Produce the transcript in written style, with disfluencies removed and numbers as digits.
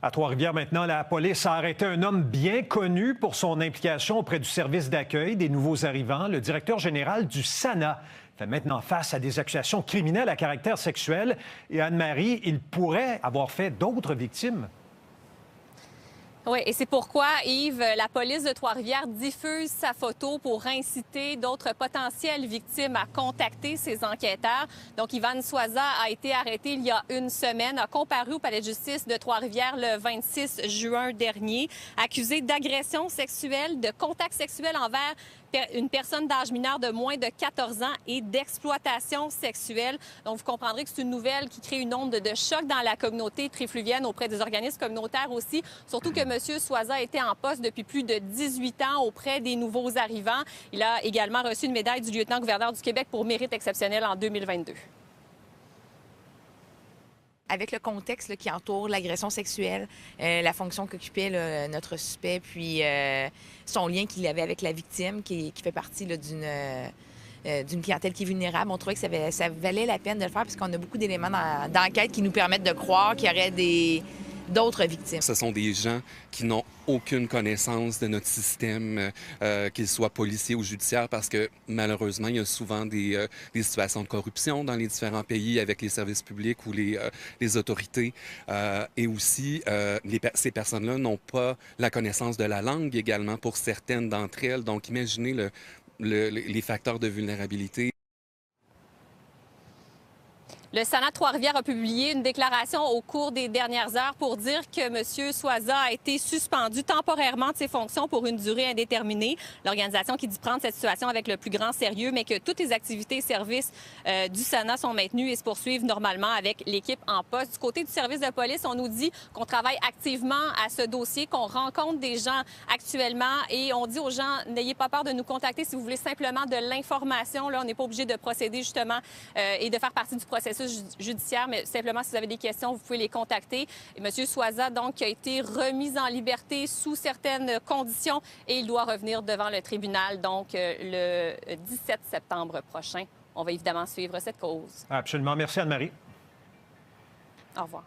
À Trois-Rivières, maintenant, la police a arrêté un homme bien connu pour son implication auprès du service d'accueil des nouveaux arrivants. Le directeur général du SANA fait maintenant face à des accusations criminelles à caractère sexuel. Et Anne-Marie, il pourrait avoir fait d'autres victimes. Oui, et c'est pourquoi, Yves, la police de Trois-Rivières diffuse sa photo pour inciter d'autres potentielles victimes à contacter ses enquêteurs. Donc, Ivan Soiza a été arrêté il y a une semaine, a comparu au palais de justice de Trois-Rivières le 26 juin dernier, accusé d'agression sexuelle, de contact sexuel envers une personne d'âge mineur de moins de 14 ans et d'exploitation sexuelle. Donc, vous comprendrez que c'est une nouvelle qui crée une onde de choc dans la communauté trifluvienne auprès des organismes communautaires aussi, surtout que M. Soiza était en poste depuis plus de 18 ans auprès des nouveaux arrivants. Il a également reçu une médaille du lieutenant-gouverneur du Québec pour mérite exceptionnel en 2022. Avec le contexte là, qui entoure l'agression sexuelle, la fonction qu'occupait notre suspect, puis son lien qu'il avait avec la victime, qui fait partie d'une clientèle qui est vulnérable, on trouvait que ça valait la peine de le faire parce qu'on a beaucoup d'éléments d'enquête qui nous permettent de croire qu'il y aurait d'autres victimes. Ce sont des gens qui n'ont aucune connaissance de notre système, qu'ils soient policiers ou judiciaires, parce que malheureusement, il y a souvent des situations de corruption dans les différents pays avec les services publics ou les autorités. Et aussi, ces personnes-là n'ont pas la connaissance de la langue également pour certaines d'entre elles. Donc, imaginez les facteurs de vulnérabilité. Le SANA Trois-Rivières a publié une déclaration au cours des dernières heures pour dire que M. Soiza a été suspendu temporairement de ses fonctions pour une durée indéterminée. L'organisation qui dit prendre cette situation avec le plus grand sérieux, mais que toutes les activités et services du SANA sont maintenus et se poursuivent normalement avec l'équipe en poste. Du côté du service de police, on nous dit qu'on travaille activement à ce dossier, qu'on rencontre des gens actuellement et on dit aux gens, n'ayez pas peur de nous contacter si vous voulez simplement de l'information. Là, on n'est pas obligé de procéder justement et de faire partie du processus judiciaire, mais simplement, si vous avez des questions, vous pouvez les contacter. Et M. Soiza, donc, a été remis en liberté sous certaines conditions et il doit revenir devant le tribunal, donc, le 17 septembre prochain. On va évidemment suivre cette cause. Absolument. Merci, Anne-Marie. Au revoir.